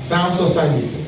177.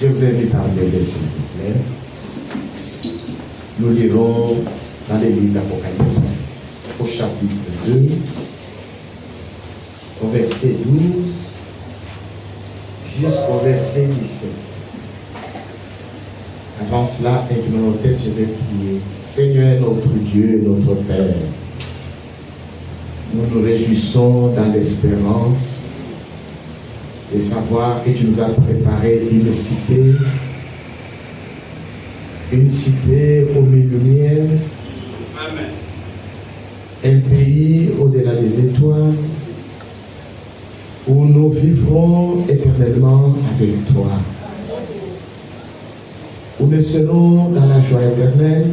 Je vous invite à regarder, s'il vous plaît. Nous lirons dans les livres d'Apocalypse, au chapitre 2, au verset 12, jusqu'au verset 17. Avant cela, inclinons nos têtes, je vais prier. Seigneur notre Dieu, notre Père, nous nous réjouissons dans l'espérance de savoir que tu nous as préparé une cité aux mille lumières, un pays au-delà des étoiles, où nous vivrons éternellement avec toi, où nous serons dans la joie éternelle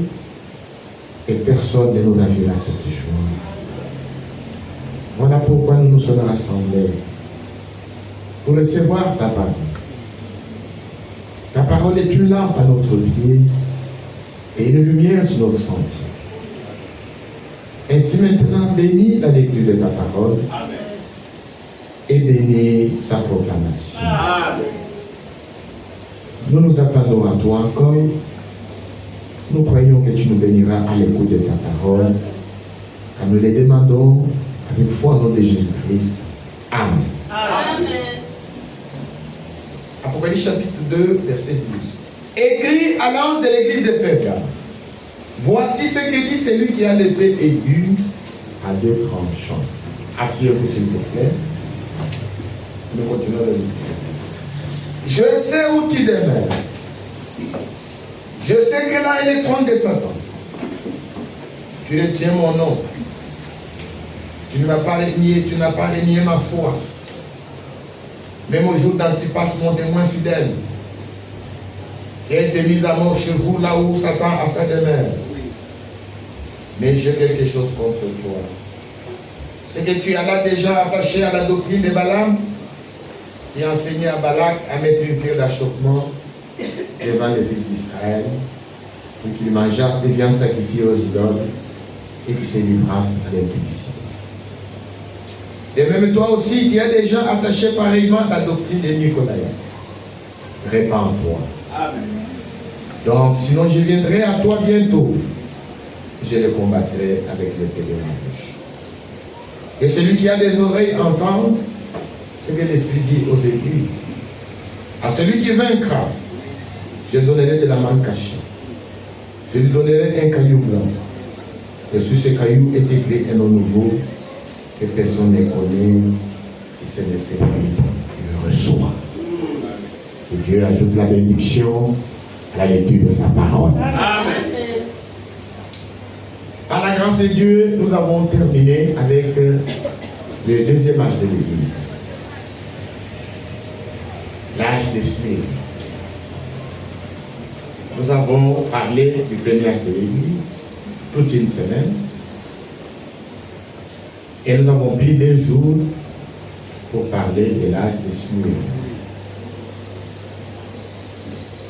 et personne ne nous ravira cette joie. Voilà pourquoi nous nous sommes rassemblés, pour recevoir ta parole. Ta parole est une lampe à notre pied et une lumière sur notre sentier. Ainsi maintenant, bénis la lecture de ta parole. Amen. Et bénis sa proclamation. Amen. Nous nous attendons à toi encore. Nous croyons que tu nous béniras à l'écoute de ta parole. Car nous les demandons avec foi au nom de Jésus-Christ. Amen. Amen. Apocalypse chapitre 2, verset 12. Écrit à l'ange de l'église de Pergame. Voici ce que dit celui qui a l'épée aiguë à deux tranchants. Asseyez-vous s'il vous plaît. Nous continuons de lire. Je sais où tu demeures. Je sais que là est le trône de Satan. Tu retiens mon nom. Tu ne m'as pas renié, tu n'as pas renié ma foi. Même au jour d'Antipas, mon témoin fidèle, qui a été mis à mort chez vous, là où Satan a sa demeure. Mais j'ai quelque chose contre toi. C'est que tu as déjà attaché à la doctrine de Balaam, qui a enseigné à Balak à mettre une pierre d'achoppement devant les fils d'Israël, pour qu'ils mangeassent des viandes sacrifiées aux idoles et qu'ils se livrassent à l'impudicité. Et même toi aussi, tu as déjà attaché pareillement à la doctrine de Nicolaï. Répands-toi. Amen. Donc, sinon je viendrai à toi bientôt. Je le combattrai avec l'épée de ma bouche. Et celui qui a des oreilles entende ce que l'Esprit dit aux églises. À celui qui vaincra, je donnerai de la manne cachée. Je lui donnerai un caillou blanc. Et sur ce caillou est écrit un nom nouveau que personne ne connaît, si ce n'est celui qui le reçoit. Que Dieu ajoute la bénédiction à la lecture de sa parole. Amen. Par la grâce de Dieu, nous avons terminé avec le deuxième âge de l'Église. L'âge des Smyrne. Nous avons parlé du premier âge de l'Église toute une semaine. Et nous avons pris 2 jours pour parler de l'âge de Smyrne.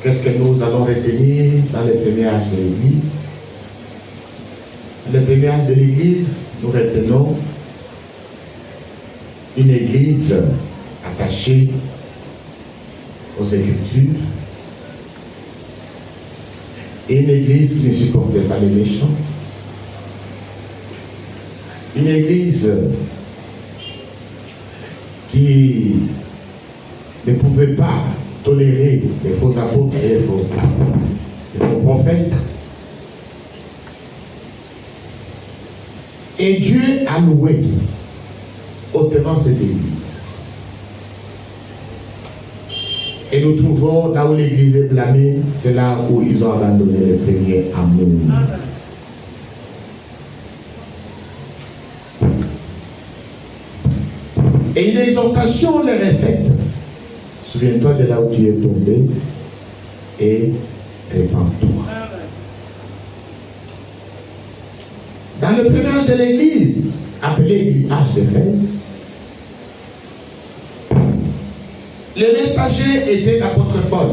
Qu'est-ce que nous allons retenir dans le premier âge de l'Église? Dans le premier âge de l'Église, nous retenons une Église attachée aux Écritures, et une Église qui ne supportait pas les méchants, une Église qui ne pouvait pas tolérer les faux apôtres et les faux prophètes. Et Dieu a loué hautement cette Église. Et nous trouvons là où l'Église est blâmée, c'est là où ils ont abandonné le premier amour. Et une exhortation leur est faite. Souviens-toi de là où tu es tombé et répands-toi. Dans le premier âge de l'Église, appelé âge d'Éphèse, les messagers étaient l'apôtre Paul.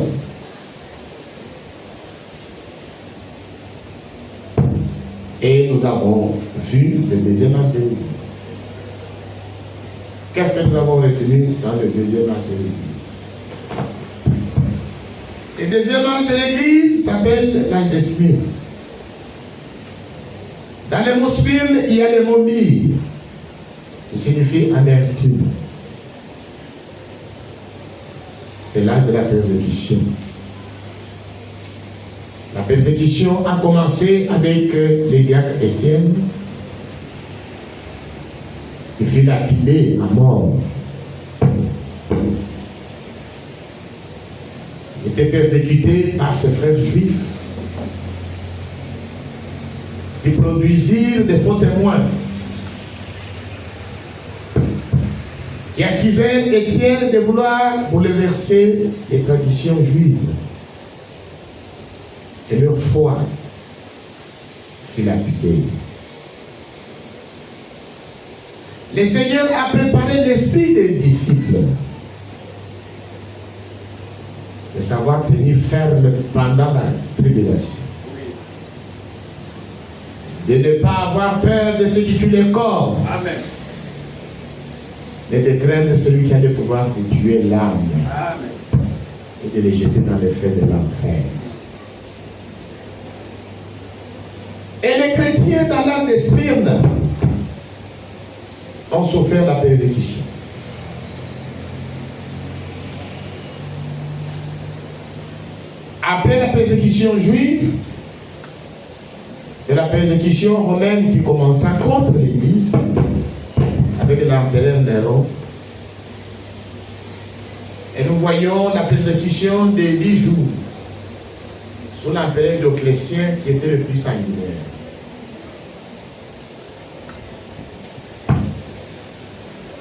Et nous avons vu le deuxième âge de l'Église. Qu'est-ce que nous avons retenu dans le deuxième âge de l'Église? Le deuxième âge de l'église s'appelle l'âge de Smyrne. Dans le mot Smyrne, il y a le mot myrrhe, qui signifie amertume. C'est l'âge de la persécution. La persécution a commencé avec les diacres Étienne, qui fut lapidé à mort. Il était persécuté par ses frères juifs qui produisirent des faux témoins, qui accusaient Étienne de vouloir bouleverser les traditions juives. Et leur foi fut lapidée. Le Seigneur a préparé l'esprit des disciples de savoir tenir ferme pendant la tribulation. De ne pas avoir peur de ce qui tue le corps. Amen. Mais de craindre celui qui a le pouvoir de tuer l'âme. Amen. Et de les jeter dans les feux de l'enfer. Et les chrétiens dans l'âge de Smyrne ont souffert la persécution. Après la persécution juive, c'est la persécution romaine qui commença contre l'Église avec l'empereur Néron. Et nous voyons la persécution de 10 jours sous l'empereur Dioclétien qui était le plus sanguinaire.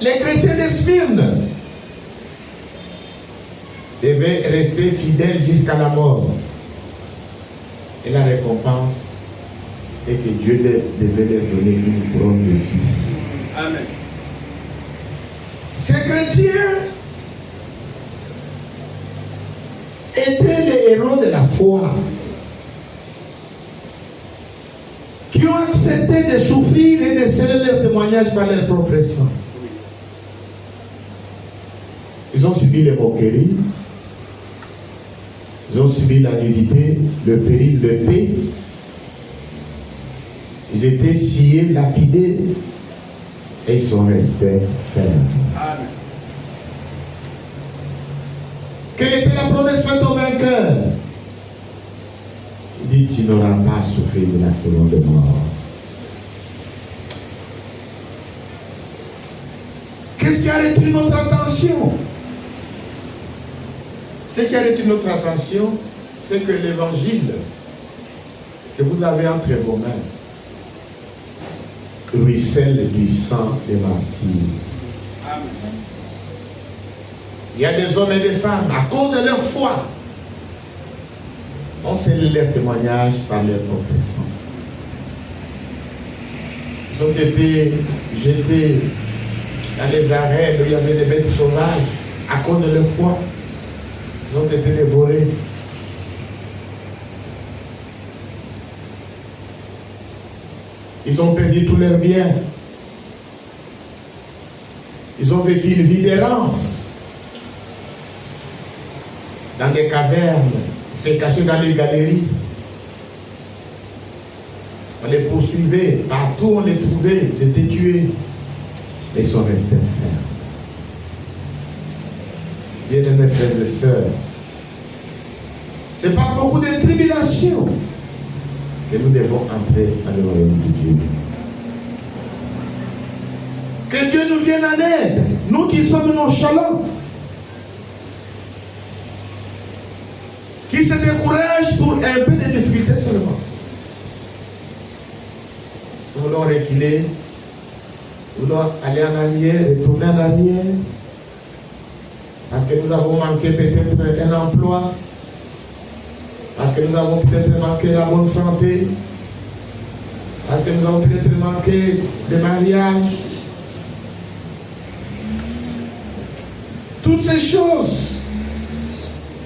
Les chrétiens de Smyrne devaient rester fidèles jusqu'à la mort. Et la récompense est que Dieu devait leur donner une couronne de vie. Amen. Ces chrétiens étaient les héros de la foi qui ont accepté de souffrir et de sceller leur témoignage par leur propre sang. Ils ont subi les moqueries, ils ont subi la nudité, le péril, le paix. Ils étaient sciés, lapidés, et ils sont restés fermes. Amen. Quelle était la promesse faite au vainqueur? Il dit, tu n'auras pas souffert de la seconde mort. Qu'est-ce qui a retenu notre attention? Ce qui a retenu notre attention, c'est que l'évangile que vous avez entre vos mains ruisselle du sang des martyrs. Amen. Il y a des hommes et des femmes, à cause de leur foi, ont scellé leur témoignage par leur propre sang. Ils ont été jetés dans les arènes où il y avait des bêtes sauvages à cause de leur foi. Ils ont été dévorés. Ils ont perdu tous leurs biens. Ils ont vécu une vie d'errance dans des cavernes, ils se cachaient dans les galeries. On les poursuivait, partout on les trouvait, ils étaient tués. Mais ils sont restés fermes. Bien-aimés frères et sœurs, c'est par beaucoup de tribulations que nous devons entrer dans le royaume de Dieu. Que Dieu nous vienne en aide, nous qui sommes nonchalants, qui se découragent pour un peu de difficultés seulement. Nous voulons reculer, nous voulons aller en arrière, retourner en arrière, parce que nous avons manqué peut-être un emploi, parce que nous avons peut-être manqué la bonne santé, parce que nous avons peut-être manqué le mariage. Toutes ces choses,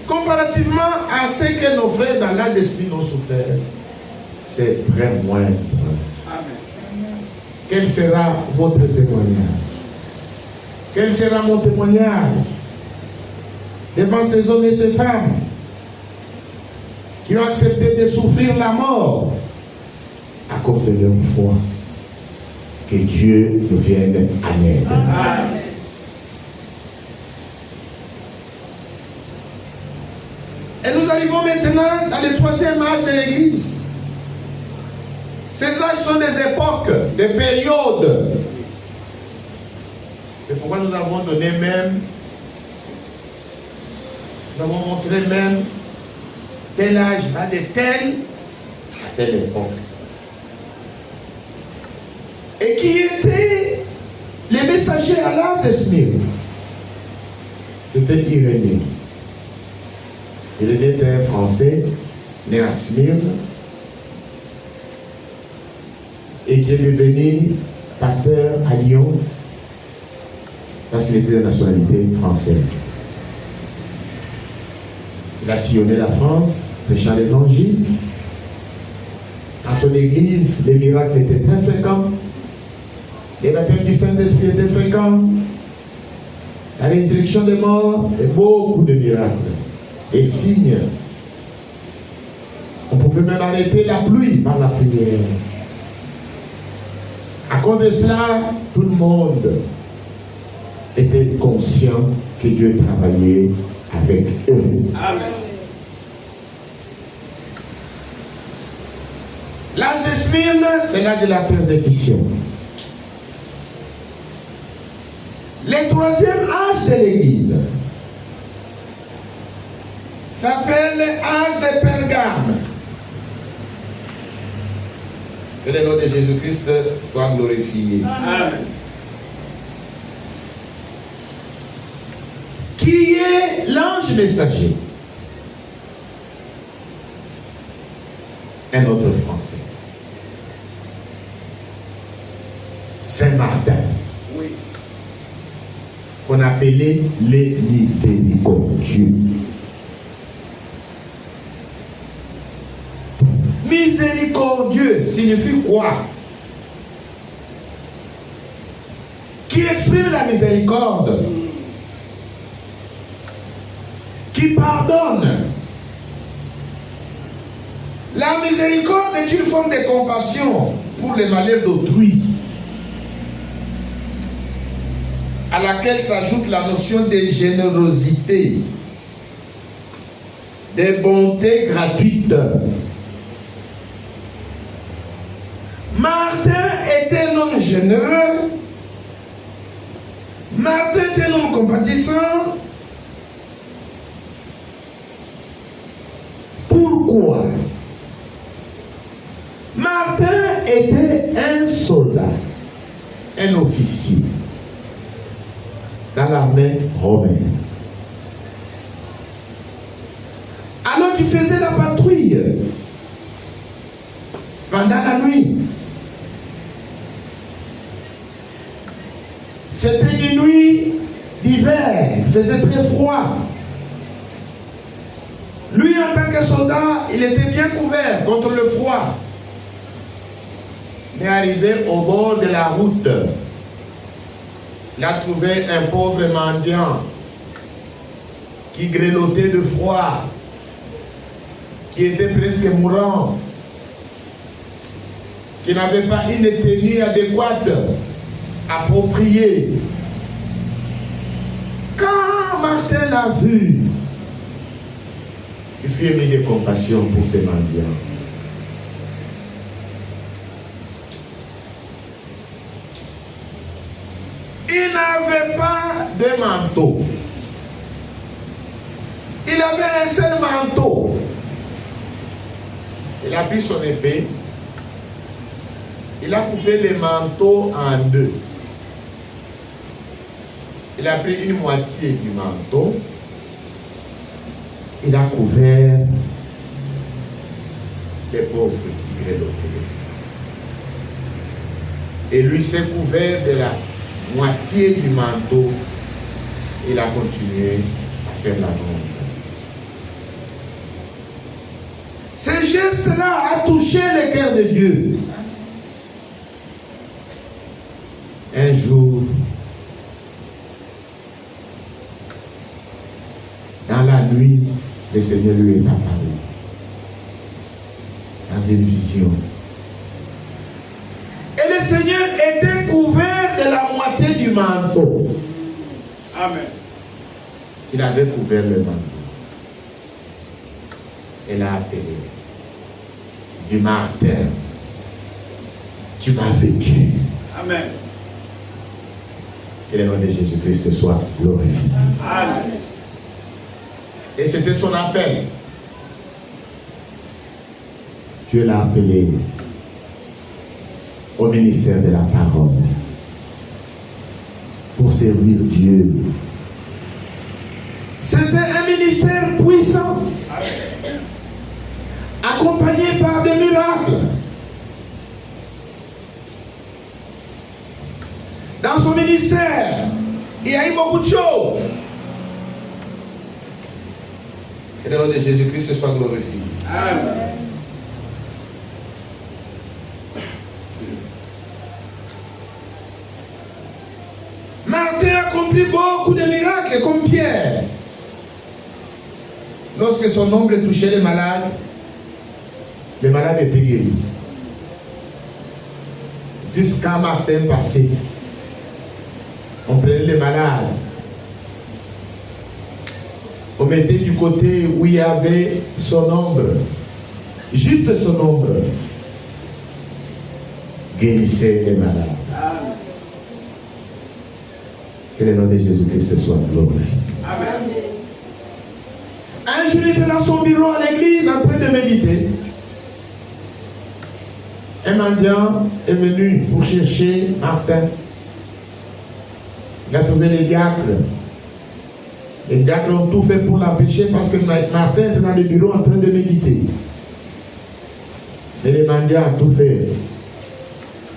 comparativement à ce que nos frères dans l'âge d'esprit ont souffert, c'est très moindre. Amen. Quel sera votre témoignage? Quel sera mon témoignage devant ces hommes et ces femmes qui ont accepté de souffrir la mort à cause de leur foi. Que Dieu nous vienne en aide. Amen. Et nous arrivons maintenant dans le troisième âge de l'Église. Ces âges sont des époques, des périodes. C'est pourquoi nous avons donné même, nous avons montré même tel âge va de tel à telle époque. Et qui étaient les messagers à l'âge de Smyrne? C'était Irénée. Irénée était un Français, né à Smyrne, et qui est devenu pasteur à Lyon, parce qu'il était de nationalité française. Il a sillonné la France, prêchant l'évangile. Dans son église, les miracles étaient très fréquents. Les baptêmes du Saint-Esprit étaient fréquents. La résurrection des morts et beaucoup de miracles et signes. On pouvait même arrêter la pluie par la prière. À cause de cela, tout le monde était conscient que Dieu travaillait avec eux. Amen. L'âge de Smyrne, c'est l'âge de la persécution. Le troisième âge de l'Église s'appelle l'âge de Pergame. Que le nom de Jésus-Christ soit glorifié. Amen. Qui est l'ange messager? Un autre Français. Saint-Martin. Oui. Qu'on appelait les miséricordieux. Miséricordieux signifie quoi? Qui exprime la miséricorde, qui pardonne. La miséricorde est une forme de compassion pour les malheurs d'autrui, à laquelle s'ajoute la notion de générosité, de bonté gratuite. Martin était un homme généreux. Martin était un homme compatissant. Pourquoi? Martin était un soldat, un officier dans l'armée romaine. Alors qu'il faisait la patrouille pendant la nuit. C'était une nuit d'hiver, il faisait très froid. Lui, en tant que soldat, il était bien couvert contre le froid. Mais arrivé au bord de la route, il a trouvé un pauvre mendiant qui grelottait de froid, qui était presque mourant, qui n'avait pas une tenue adéquate, appropriée. Quand Martin l'a vu, il fut ému de compassion pour ces mendiants. Il n'avait pas de manteau. Il avait un seul manteau. Il a pris son épée. Il a coupé les manteaux en deux. Il a pris une moitié du manteau. Il a couvert les pauvres qui grelottaient. Et lui s'est couvert de la moitié du manteau. Il a continué à faire la ronde. Ce geste-là a touché le cœur de Dieu. Un jour, dans la nuit, le Seigneur lui est apparu. une vision. Et le Seigneur était couvert de la moitié du manteau. Amen. Il avait couvert le manteau. Elle a appelé. Du Martin, tu m'as vécu. Amen. Que le nom de Jésus-Christ soit glorifié. Amen. Et c'était son appel. Dieu l'a appelé au ministère de la parole pour servir Dieu. C'était un ministère puissant, accompagné par des miracles. Dans son ministère, il y a eu beaucoup de choses. Que le nom de Jésus-Christ soit glorifié. Amen. Martin a accompli beaucoup de miracles comme Pierre. Lorsque son ombre touchait les malades étaient guéris. Jusqu'à Martin passé, on prenait les malades, on mettait du côté où il y avait son ombre, juste son ombre, guérissait les malades. Que le nom de Jésus-Christ soit glorifié. Amen. Un jour, il était dans son bureau à l'église en train de méditer. Un mendiant est venu pour chercher Martin. Il a trouvé les diacres. Les diacres ont tout fait pour l'empêcher parce que Martin était dans le bureau en train de méditer. Et les mendiants ont tout fait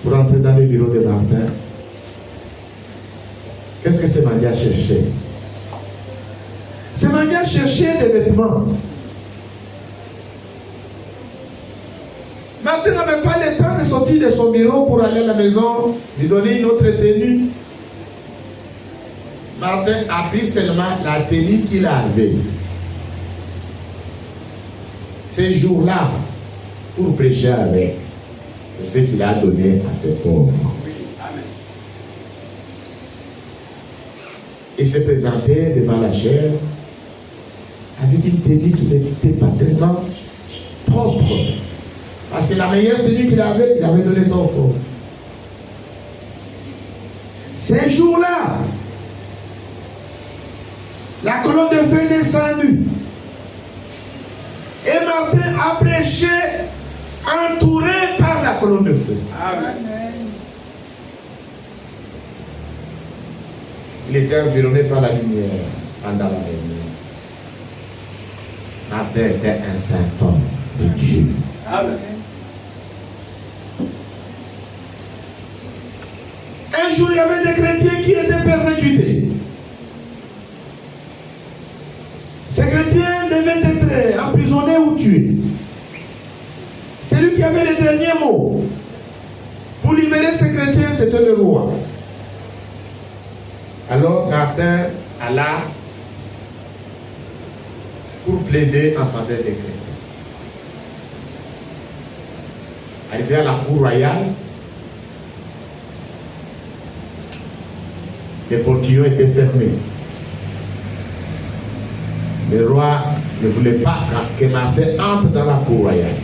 pour entrer dans le bureau de Martin. Qu'est-ce que ces mendiants cherchaient? Ces mendiants cherchaient des vêtements. Martin n'avait pas le temps de sortir de son bureau pour aller à la maison, lui donner une autre tenue. Martin a pris seulement la tenue qu'il avait. Ces jours-là, pour prêcher avec, c'est ce qu'il a donné à ses pauvres. Il s'est présenté devant la chaire avec une tenue qui n'était pas tellement propre. Parce que la meilleure tenue qu'il avait, il avait donné son corps. Ces jours-là, la colonne de feu est descendue. Et Martin a prêché entouré par la colonne de feu. Amen. Il était environné par la lumière pendant la réunion. Martin était un saint homme de Dieu. Amen. Un jour, il y avait des chrétiens qui étaient persécutés. Ces chrétiens devaient être emprisonnés ou tués. Celui qui avait les derniers mots pour libérer ces chrétiens, c'était le roi. Alors Martin alla pour plaider en faveur des chrétiens. Arrivé à la cour royale, les portillons étaient fermés. Le roi ne voulait pas que Martin entre dans la cour royale.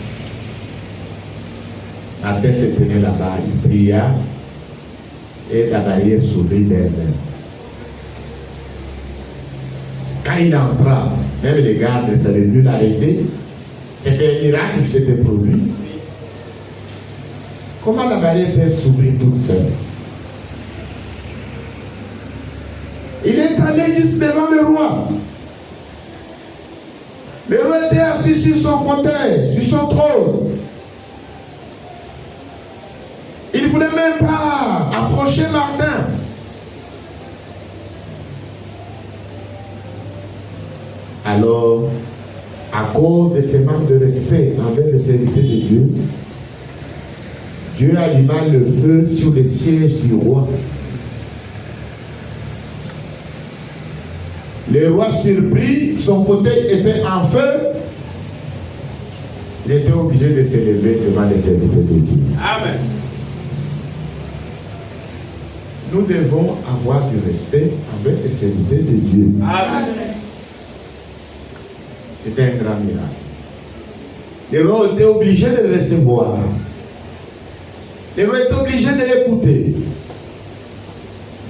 Martin se tenait là-bas, il pria et la barrière s'ouvrit d'elle-même. Quand il entra, même les gardes ne savaient plus l'arrêter. C'était un miracle qui s'était produit. Comment la barrière peut s'ouvrir toute seule? Il est allé juste devant le roi. Le roi était assis sur son fauteuil, sur son trône. Il ne voulait même pas approcher Martin. Alors, à cause de ce manque de respect envers les serviteurs de Dieu, Dieu alluma le feu sur le siège du roi. Le roi surpris, son fauteuil était en feu. Il était obligé de se lever devant les serviteurs de Dieu. Amen. Nous devons avoir du respect avec les serviteurs de Dieu. Amen. C'était un grand miracle. Les rois étaient obligés de le recevoir. Les rois étaient obligés de l'écouter.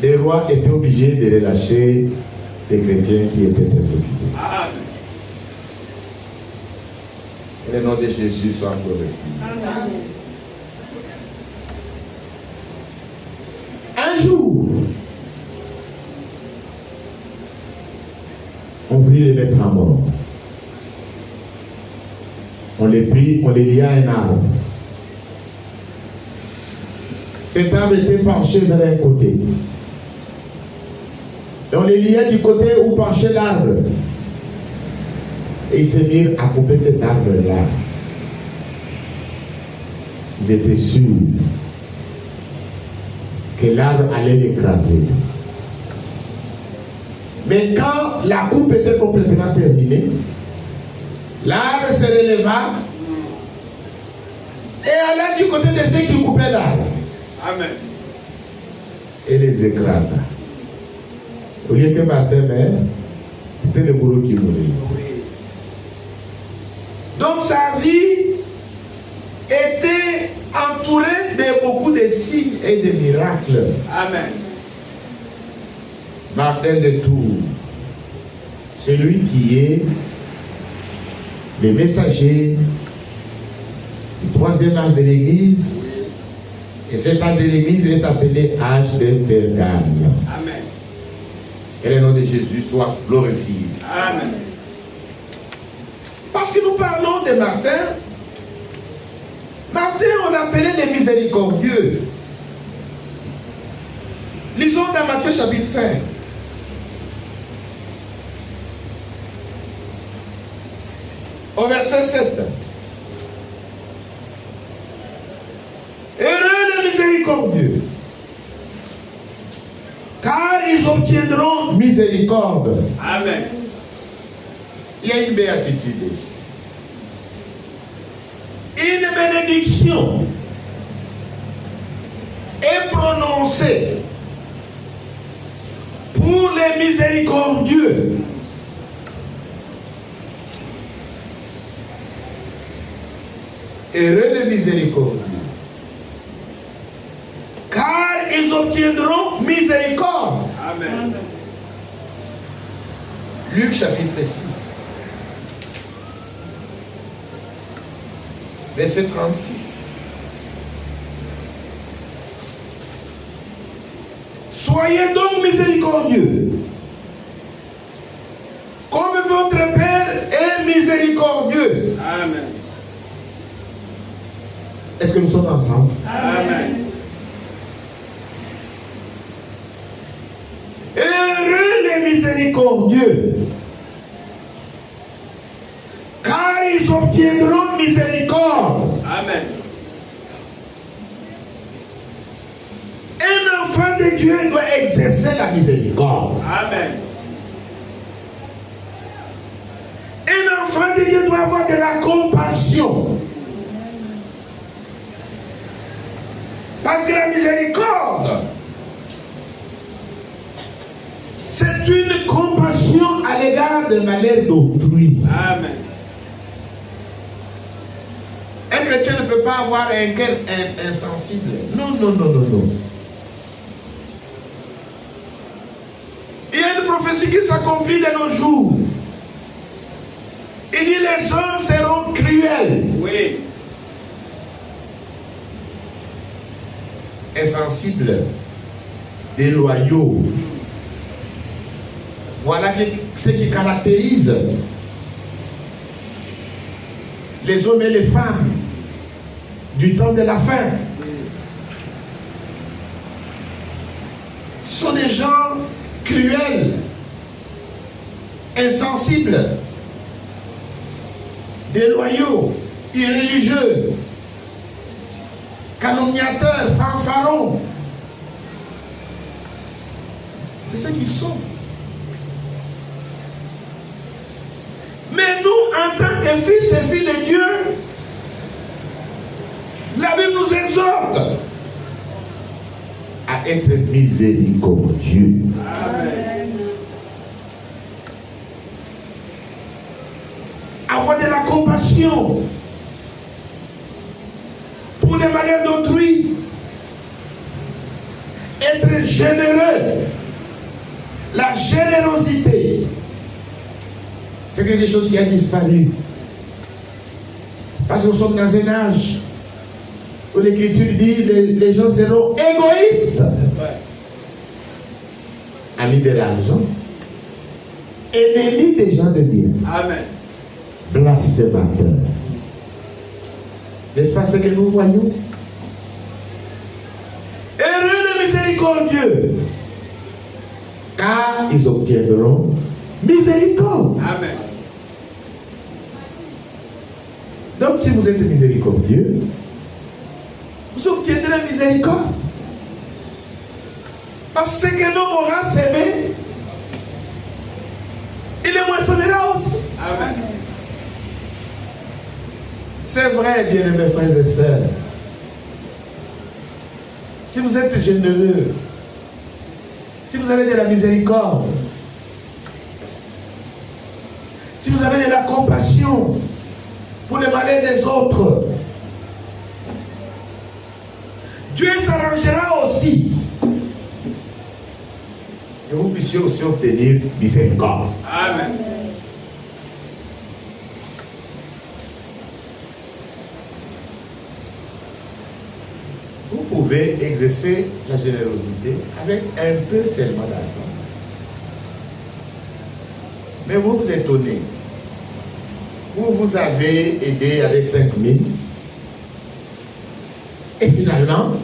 Les rois étaient obligés de relâcher les chrétiens qui étaient persécutés. Amen. Que le nom de Jésus soit glorifié. Amen. Un jour, on voulut les mettre à mort. On les prit, on les lia à un arbre. Cet arbre était penché vers un côté. Et on les liait du côté où penchait l'arbre. Et ils se mirent à couper cet arbre-là. Ils étaient sûrs que l'arbre allait l'écraser. Mais quand la coupe était complètement terminée, l'arbre se releva et alla du côté de ceux qui coupaient l'arbre. Amen. Et les écrasa. Au lieu que Martin meure, c'était le bourreau qui mourait. Donc sa vie était entourée de beaucoup de signes et de miracles. Amen. Martin de Tours, celui qui est le messager du troisième âge de l'Église, et cet âge de l'Église est appelé âge de Pergame. Amen. Que le nom de Jésus soit glorifié. Amen. Parce que nous parlons de Martin. Martin, on l'appelait les miséricordieux. Lisons dans Matthieu chapitre 5. Au verset 7. Heureux les miséricordieux, car ils obtiendront miséricorde. Amen. Il y a une béatitude ici. Une bénédiction est prononcée pour les miséricordieux. Heureux les miséricordieux, car ils obtiendront miséricorde. Amen. Luc chapitre 6, verset 36. Soyez donc miséricordieux, comme votre Père est miséricordieux. Amen. Est-ce que nous sommes ensemble? Amen. Heureux les miséricordieux, car ils obtiendront miséricorde. Amen. Un enfant de Dieu doit exercer la miséricorde. Amen. Un enfant de Dieu doit avoir de la compassion. Parce que la miséricorde, c'est une compassion à l'égard des malheurs d'autrui. Amen. Un chrétien ne peut pas avoir un cœur insensible. Non, non, non, non, non. Il y a une prophétie qui s'accomplit de nos jours. Il dit les hommes seront cruels, Oui. insensibles, déloyaux. Voilà ce qui caractérise les hommes et les femmes du temps de la fin. Ce sont des gens cruels, insensibles, déloyaux, irréligieux, calomniateurs, fanfarons. C'est ce qu'ils sont. Mais nous, en tant que fils et filles de Dieu, être miséricordieux. Amen. Avoir de la compassion pour les malheurs d'autrui. Être généreux. La générosité, c'est quelque chose qui a disparu. Parce que nous sommes dans un âge où l'Écriture dit les gens seront égoïstes. Ouais. Amis de l'argent, ennemis des gens de bien. Amen. Blasphémateurs. N'est-ce pas ce que nous voyons? Heureux et miséricordieux, car ils obtiendront miséricorde. Amen. Donc si vous êtes miséricordieux, vous obtiendrez miséricorde. Parce que l'homme aura semé, il le moissonnera aussi. Amen. C'est vrai, bien-aimés frères et sœurs. Si vous êtes généreux, si vous avez de la miséricorde, si vous avez de la compassion pour les malheurs des autres, Dieu s'arrangera aussi que vous puissiez aussi obtenir miséricorde. Amen. Vous pouvez exercer la générosité avec un peu seulement d'argent. Mais vous vous étonnez. Vous avez aidé avec 5 000. Et finalement,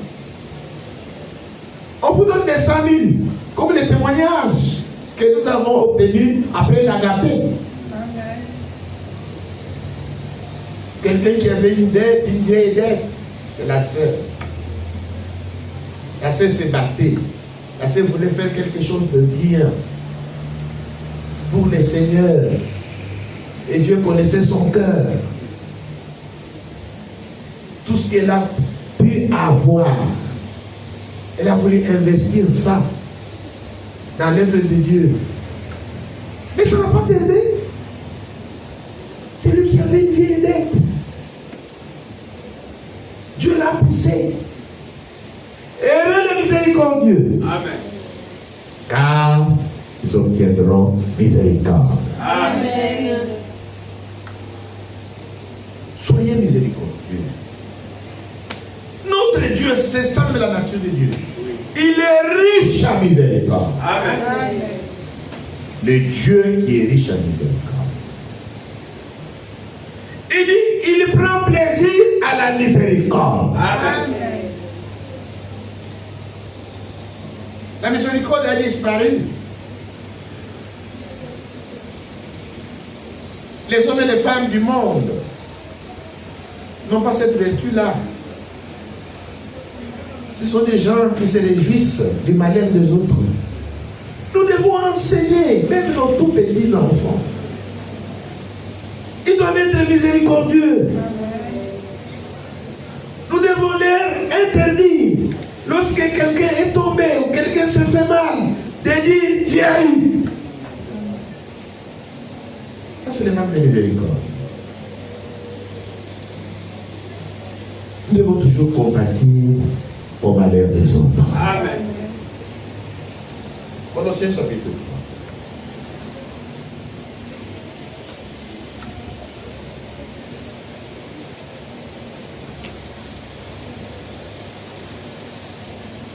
on vous donne des 100 000, comme les témoignages que nous avons obtenus après l'agapé. Quelqu'un qui avait une dette, une vieille dette, c'est la sœur. La sœur s'est battue. La sœur voulait faire quelque chose de bien pour le Seigneur. Et Dieu connaissait son cœur. Tout ce qu'elle a pu avoir, elle a voulu investir ça dans l'œuvre de Dieu. Mais ça n'a pas tardé. C'est lui qui avait une vieille dette. Dieu l'a poussé. Heureux le miséricordieux. Amen. Car ils obtiendront miséricorde. Amen. Soyez miséricordieux. Notre Dieu, c'est ça la nature de Dieu. Il est riche en miséricorde. Amen. Le Dieu qui est riche en miséricorde. Il dit, il prend plaisir à la miséricorde. Amen. La miséricorde a disparu. Les hommes et les femmes du monde n'ont pas cette vertu-là. Ce sont des gens qui se réjouissent du malheur des autres. Nous devons enseigner, même nos tout petits enfants. Ils doivent être miséricordieux. Nous devons leur interdire, lorsque quelqu'un est tombé ou quelqu'un se fait mal, de dire tiens. Ça, c'est le manque de miséricorde. Nous devons toujours compatir au malheur des autres. Amen. Colossiens chapitre 3.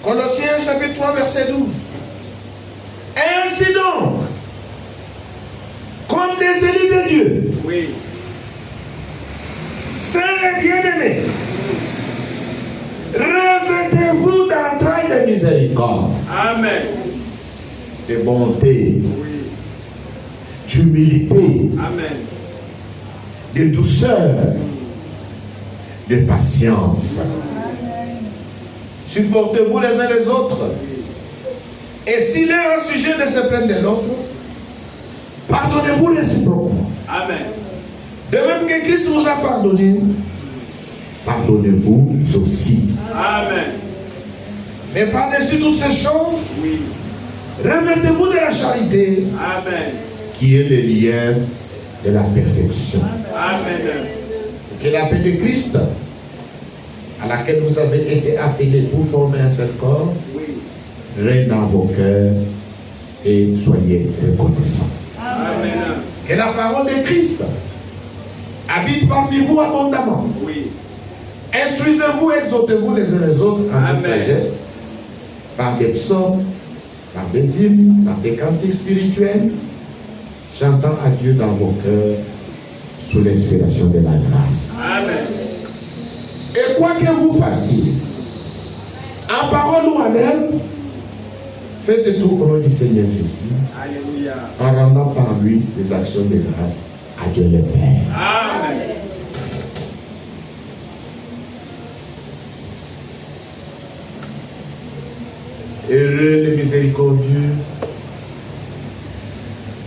Colossiens chapitre 3, verset 12. Et ainsi donc, comme des élus de Dieu, Oui. saints et bien-aimés, revêtez-vous d'entrailles de miséricorde, Amen. de bonté, Oui. d'humilité, Amen. de douceur, de patience. Supportez-vous les uns les autres. Et s'il est un sujet de se plaindre de l'autre, pardonnez-vous réciproquement. Amen. De même que Christ vous a pardonné, pardonnez-vous aussi. Amen. Mais par-dessus toutes ces choses, revêtez-vous de la charité, qui est le lien de la perfection. Amen. Que la paix de Christ, à laquelle vous avez été appelés pour former un seul corps, règne dans vos cœurs et soyez reconnaissants. Amen. Que la parole de Christ habite parmi vous abondamment. Instruisez-vous, exhortez-vous les uns les autres en toute sagesse, par des psaumes, par des hymnes, par des cantiques spirituels, chantant à Dieu dans vos cœurs sous l'inspiration de la grâce. Amen. Et quoi que vous fassiez, en parole ou en œuvre, faites tout au nom du Seigneur Jésus. Alléluia. En rendant par lui les actions de grâce à Dieu le Père. Amen. Heureux les miséricordieux,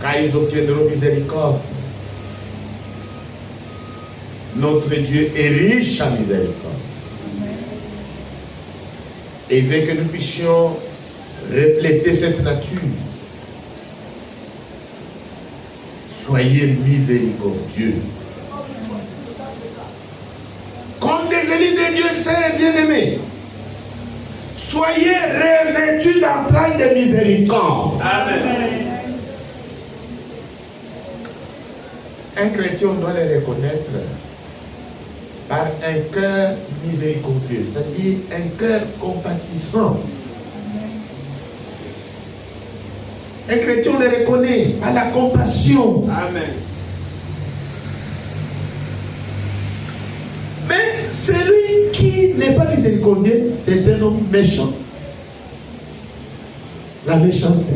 car ils obtiendront miséricorde. Notre Dieu est riche en miséricorde. Et il veut que nous puissions refléter cette nature. Soyez miséricordieux. Comme des élus de Dieu saint bien-aimés. Soyez revêtus d'entrailles de miséricorde. Amen. Un chrétien, on doit le reconnaître par un cœur miséricordieux, c'est-à-dire un cœur compatissant. Un chrétien, on le reconnaît par la compassion. Amen. Mais celui qui n'est pas miséricordieux, c'est un homme méchant. La méchanceté,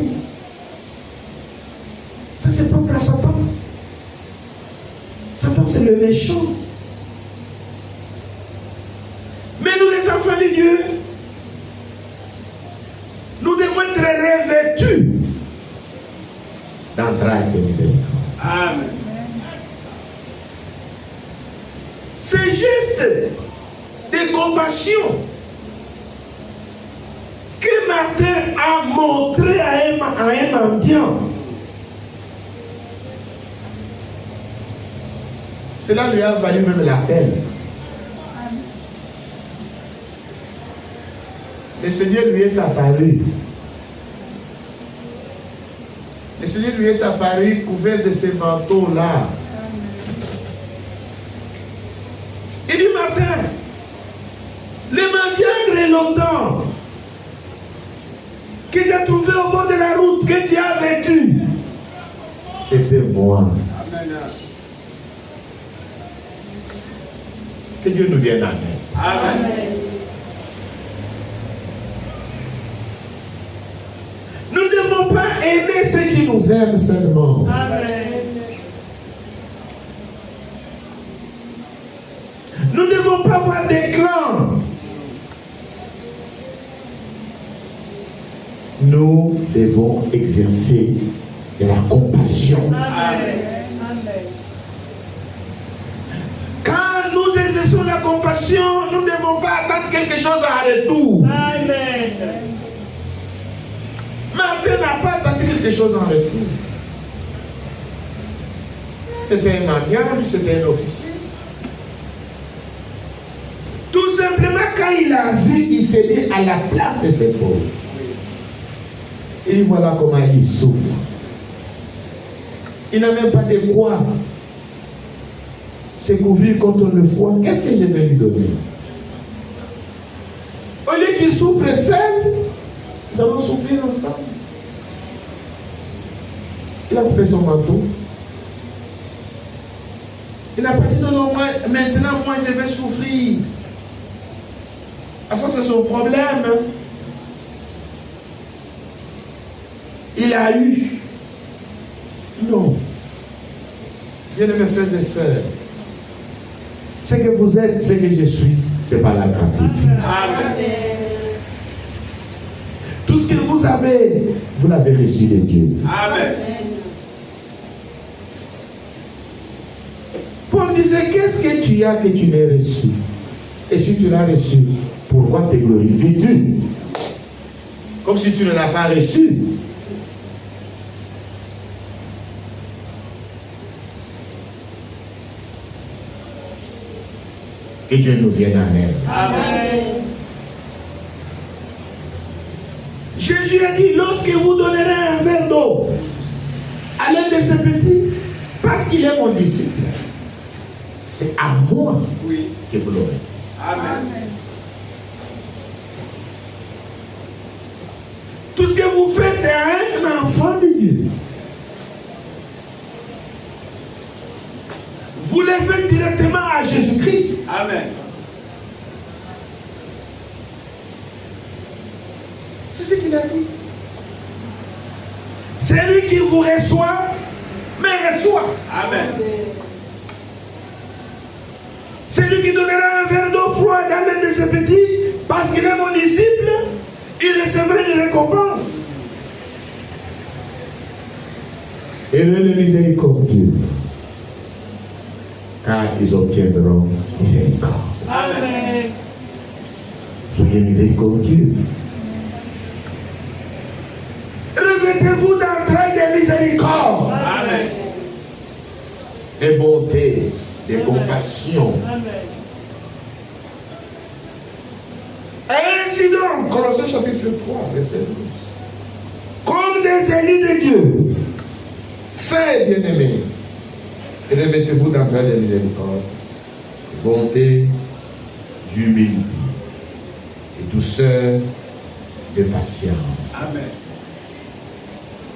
ça c'est propre à Satan. Satan c'est le méchant. Mais nous les enfants de Dieu, nous devons être revêtus d'entrailles de miséricorde. Amen. Ces gestes de compassion que Martin a montré à un mendiant, cela lui a valu même la peine. Le Seigneur lui est apparu. Le Seigneur lui est apparu couvert de ces manteaux-là. Il dit, Martin, le mendiant très longtemps que tu as trouvé au bord de la route, que tu as vêtu, c'était moi. Amen. Que Dieu nous vienne en aide. Amen. Nous ne devons pas aimer ceux qui nous aiment seulement. Amen. Nous ne devons pas avoir des clans. Nous devons exercer de la compassion. Amen. Quand nous exerçons la compassion, nous ne devons pas attendre quelque chose en retour. Amen. Martin n'a pas attendu quelque chose en retour. C'était un mendiant, c'était un officier. Tout simplement, quand il a vu, il s'est mis à la place de ses pauvres. Et voilà comment il souffre. Il n'a même pas de quoi se couvrir contre le froid. Qu'est-ce que je vais lui donner? Au lieu qu'il souffre seul, nous allons souffrir ensemble. Il a coupé son manteau. Il n'a pas dit non, non, maintenant moi je vais souffrir. Ah, ça c'est son problème. Il a eu. Non. Bien-aimés frères et sœurs, ce que vous êtes, ce que je suis, c'est par la grâce de Dieu. Amen. Tout ce que vous avez, vous l'avez reçu de Dieu. Amen. Paul disait, qu'est-ce que tu as que tu n'as reçu? Et si tu l'as reçu, pourquoi te glorifies-tu? Comme si tu ne l'as pas reçu. Que Dieu nous vienne en aide. Amen. Jésus a dit, lorsque vous donnerez un verre d'eau à l'un de ces petits, parce qu'il est mon disciple, c'est à moi que vous l'aurez. Amen. Tout ce que vous faites à un enfant de Dieu, vous le faites directement à Jésus-Christ. Amen. C'est ce qu'il a dit. C'est lui qui vous reçoit, mais reçoit. Amen. C'est lui qui donnera un verre d'eau froide à l'un de ses petits, parce qu'il est mon disciple, il recevra une récompense. Et le miséricordieux, car ils obtiendront miséricorde. Amen. Soyez miséricordieux. Revêtez-vous d'entrailles de miséricorde, Amen. de bonté, de compassion. Amen. Et ainsi donc, Colossiens chapitre 3, verset 12. Comme des élus de Dieu, saints et bien-aimés, revêtez-vous d'entrailles de miséricorde, de bonté, d'humilité, de douceur, de patience. Amen.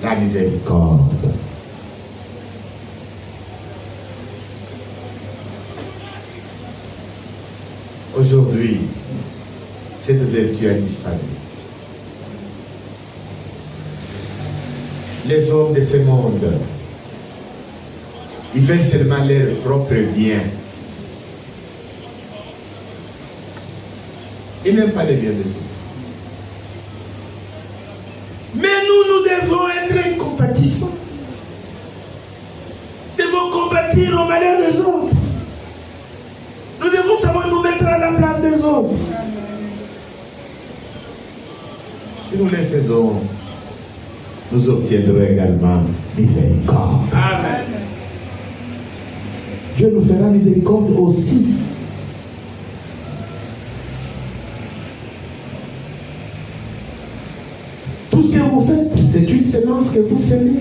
La miséricorde. Aujourd'hui, cette vertu a disparu. Les hommes de ce monde, ils veulent seulement leur propre bien. Ils n'aiment pas les biens des autres. Mais nous devons être compatissants. Nous devons compatir au malheur des autres. Nous devons savoir nous mettre à la place des autres. Si nous les faisons, nous obtiendrons également miséricorde. Amen. Dieu nous fera miséricorde aussi. Tout ce que vous faites, c'est une sémence que vous semez.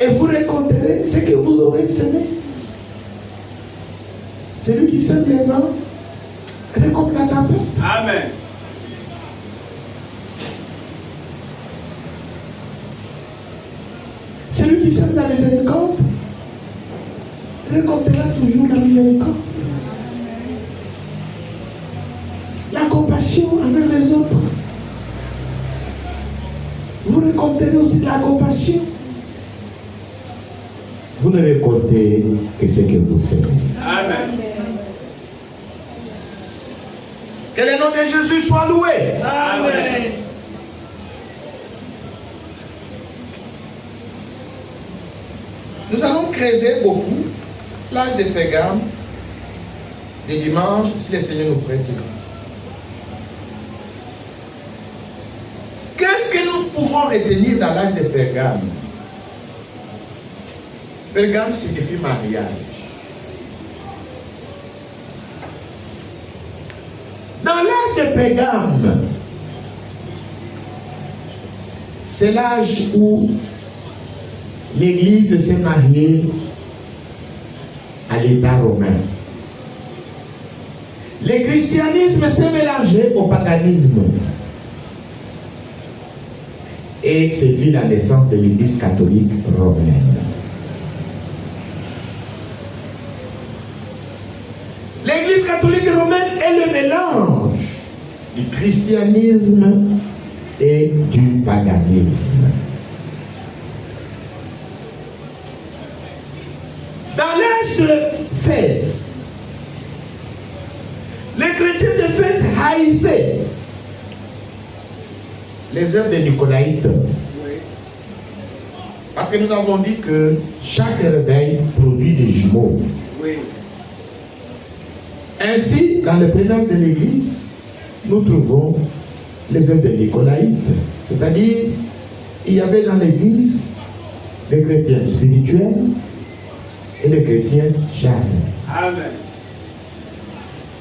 Et vous récolterez ce que vous aurez semé. Celui qui sème les vents récolte la tempête. Amen. Celui qui sème la miséricorde récoltera toujours la miséricorde. La compassion envers les autres. Vous récolterez aussi de la compassion. Vous ne récoltez que ce que vous semez. Amen. Que le nom de Jésus soit loué. Amen. Nous allons creuser beaucoup l'âge de Pérgame le dimanche, si le Seigneur nous prête. Qu'est-ce que nous pouvons retenir dans l'âge de Pérgame? Pérgame signifie mariage. Dans l'âge de Pérgame, c'est l'âge où l'Église s'est mariée à l'État romain. Le christianisme s'est mélangé au paganisme. Et c'est vu la naissance de l'Église catholique romaine. L'Église catholique romaine est le mélange du christianisme et du paganisme. Dans l'âge de Éphèse, les chrétiens d'Éphèse haïssaient les œuvres des Nicolaïtes. Parce que nous avons dit que chaque réveil produit des jumeaux. Oui. Ainsi, dans le prénom de l'Église, nous trouvons les œuvres des Nicolaïtes. C'est-à-dire, il y avait dans l'Église des chrétiens spirituels et des chrétiens charnels. Amen.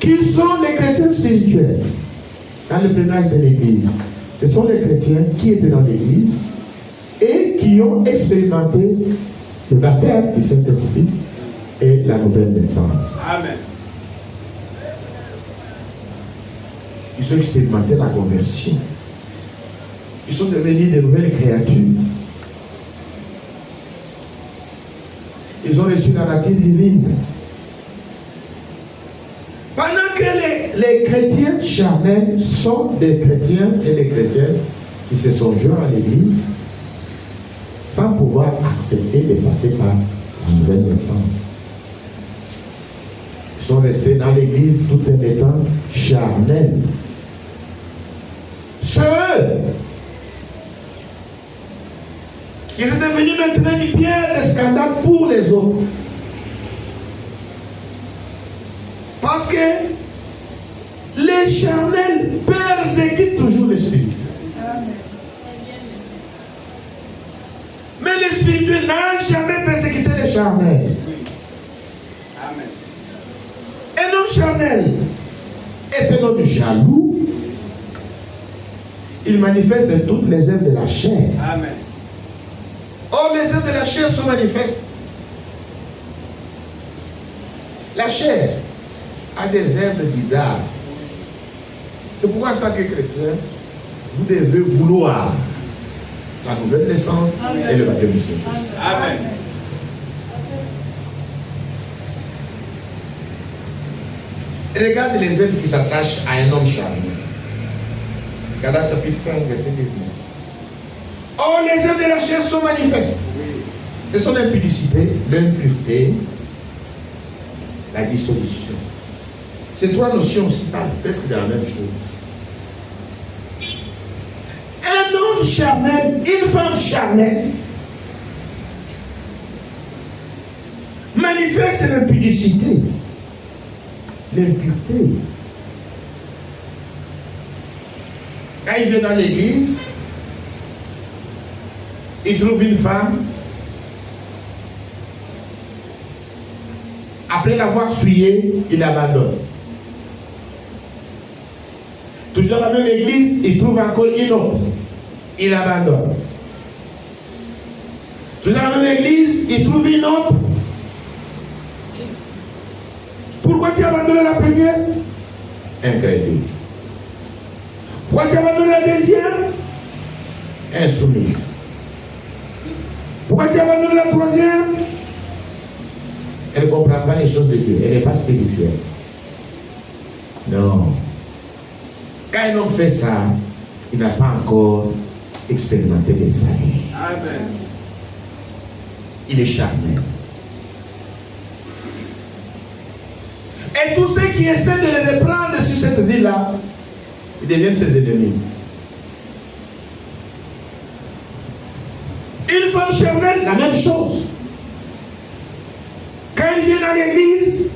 Qui sont les chrétiens spirituels dans le pèlerinage de l'Église? Ce sont les chrétiens qui étaient dans l'Église et qui ont expérimenté le baptême du Saint-Esprit et la nouvelle naissance. Amen. Ils ont expérimenté la conversion. Ils sont devenus de nouvelles créatures. Ils ont reçu la nature divine. Pendant que les chrétiens charnels sont des chrétiens et des chrétiennes qui se sont joints à l'Église sans pouvoir accepter de passer par la nouvelle naissance. Ils sont restés dans l'Église tout en étant charnels. Ceux qui sont devenus maintenant une pierre de scandale pour les autres. Parce que les charnels persécutent toujours les spirituels. Mais les spirituels n'ont jamais persécuté les charnels. Amen. Un homme charnel est un homme jaloux. Il manifeste toutes les œuvres de la chair. Amen. Or, les œuvres de la chair sont manifestes. La chair a des œuvres bizarres. C'est pourquoi, en tant que chrétien, vous devez vouloir la nouvelle naissance et le baptême du Saint-Esprit. Amen. Regarde les œuvres qui s'attachent à un homme charnel. Galates chapitre 5, verset 19. Or, les œuvres de la chair sont manifestes. Ce sont l'impudicité, l'impureté, la dissolution. Ces trois notions-ci parlent presque de la même chose. Un homme charnel, une femme charnelle, manifeste l'impudicité, l'impureté. Quand il vient dans l'église, il trouve une femme. Après l'avoir souillée, il abandonne. Toujours dans la même église, il trouve encore une autre. Il abandonne. Toujours dans la même église, il trouve une autre. Pourquoi tu as abandonné la première? Incrédule. Pourquoi tu as abandonné la deuxième? Insoumise. Pourquoi tu as abandonné la troisième? Elle ne comprend pas les choses de Dieu. Elle n'est pas spirituelle. Non. Quand un homme fait ça, il n'a pas encore expérimenté le salut. Amen. Il est charnel. Et tous ceux qui essaient de le reprendre sur cette vie-là, ils deviennent ses ennemis. Une femme charnelle, la même chose. Quand il vient dans l'église,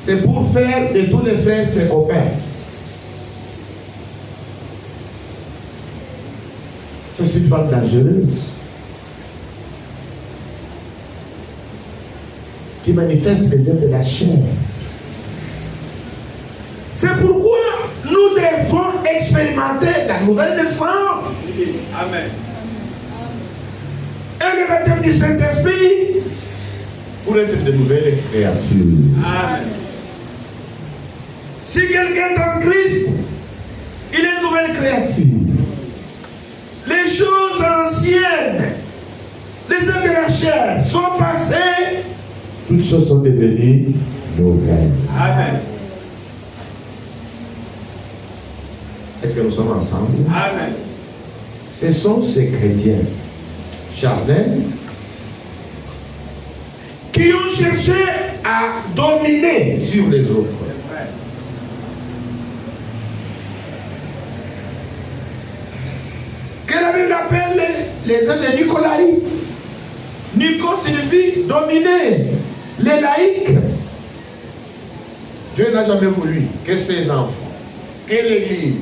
c'est pour faire de tous les frères ses copains. C'est une femme dangereuse qui manifeste les œuvres de la chair. C'est pourquoi nous devons expérimenter la nouvelle naissance. Amen. Et le baptême du Saint-Esprit pour être de nouvelles créatures. Amen. Si quelqu'un est en Christ, il est une nouvelle créature. Les choses anciennes, les œuvres de la chair sont passées, toutes choses sont devenues nouvelles. Amen. Est-ce que nous sommes ensemble? Amen. Ce sont ces chrétiens charnels qui ont cherché à dominer sur les autres. Que la Bible appelle les œuvres de Nicolaïtes. Nico signifie dominer. Les laïcs. Dieu n'a jamais voulu que ses enfants que l'Église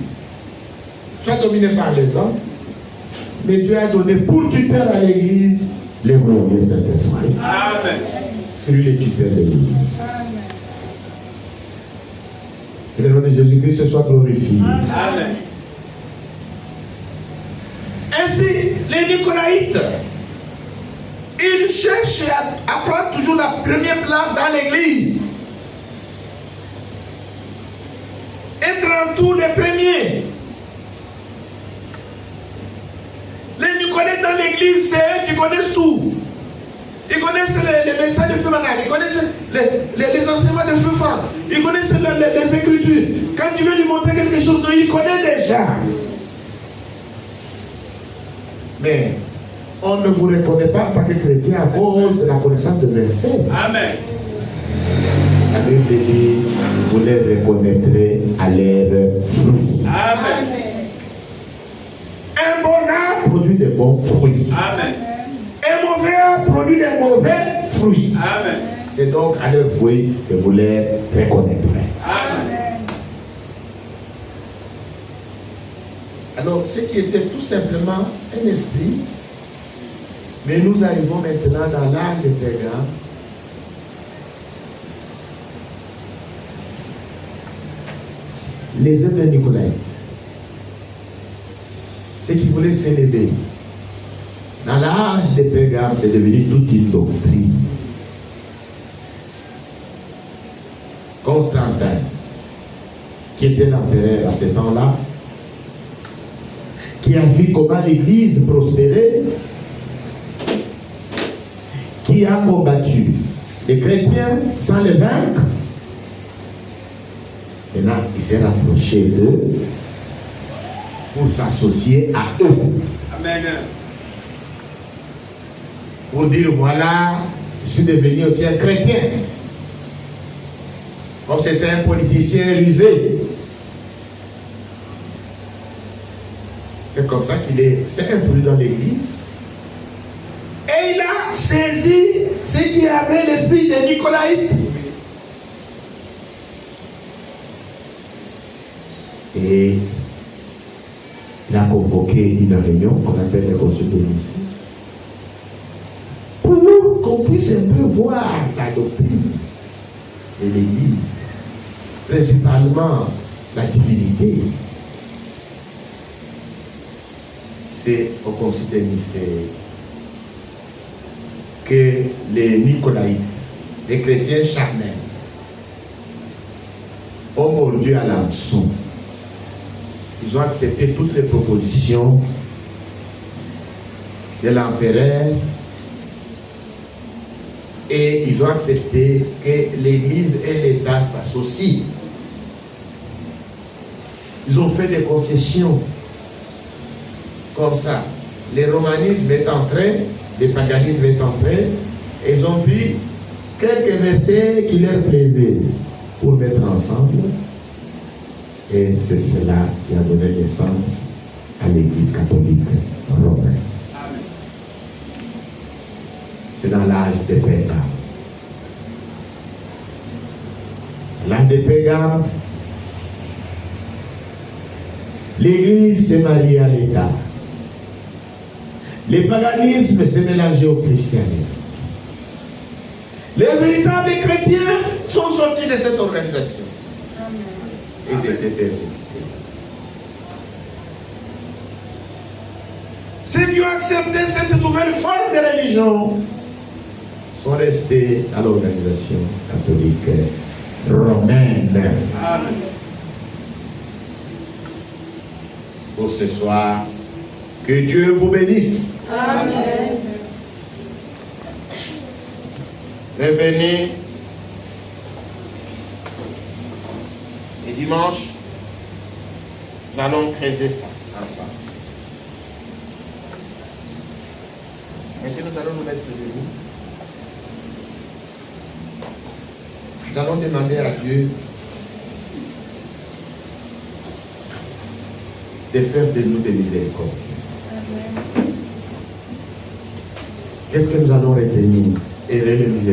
soit dominée par les hommes, mais Dieu a donné pour tuteur à l'Église le glorieux Saint-Esprit. Amen. C'est lui le tuteur de l'Église. Que le nom de Jésus-Christ soit glorifié. Amen. Ainsi, les Nicolaïtes, ils cherchent à prendre toujours la première place dans l'Église. Être en tout les premiers. Les Nicolaïtes dans l'Église, c'est eux qui connaissent tout. Ils connaissent les messages de Fémanal, ils connaissent les enseignements de Féfan, ils connaissent les Écritures. Quand tu veux lui montrer quelque chose, il connaît déjà. Mais on ne vous reconnaît pas en tant que chrétien à cause de la connaissance de versets. Amen. La Bible dit, vous les reconnaîtrez à leurs fruits. Amen. Un bon arbre produit de bons fruits. Amen. Un mauvais arbre produit de mauvais fruits. Amen. C'est donc à leurs fruits que vous les reconnaîtrez. Amen. Alors, ce qui était tout simplement un esprit, mais nous arrivons maintenant dans l'âge de Pérgame. Les œuvres de Nicolaïtes, ceux qui voulaient s'élever, dans l'âge de Pérgame, c'est devenu toute une doctrine. Constantin, qui était l'empereur à ce temps-là, qui a vu comment l'Église prospérait, qui a combattu les chrétiens sans les vaincre. Maintenant, il s'est rapproché d'eux pour s'associer à eux. Amen. Pour dire, voilà, je suis devenu aussi un chrétien. Comme c'était un politicien rusé. C'est comme ça qu'il s'est introduit dans l'église. Et il a saisi ce qui avait l'esprit de Nicolaïte. Et il a convoqué une réunion qu'on appelle le Conseil de Nicée, pour qu'on puisse un peu voir la doctrine de l'église, principalement la divinité. C'est au Conseil de Nicée que les Nicolaïtes, les chrétiens charnels, ont mordu à l'hameçon. Ils ont accepté toutes les propositions de l'empereur et ils ont accepté que l'Église et l'État s'associent. Ils ont fait des concessions. Comme ça, le romanisme est entré, le paganisme est entré, et ils ont pris quelques versets qui leur plaisaient pour mettre ensemble. Et c'est cela qui a donné naissance à l'Église catholique romaine. C'est dans l'âge de Pérgame. L'âge de Pérgame, l'Église s'est mariée à l'État. Le paganisme s'est mélangé au christianisme. Les véritables chrétiens sont sortis de cette organisation. Ils étaient persécutés. Ceux qui ont accepté cette nouvelle forme de religion sont restés à l'organisation catholique romaine. Amen. Pour ce soir, que Dieu vous bénisse. Amen. Revenez. Et dimanche, nous allons creuser ça ensemble. Ainsi, nous allons nous mettre debout. Nous allons demander à Dieu de faire de nous des miséricordes. Qu'est-ce que nous allons retenir? Et les miséricordes.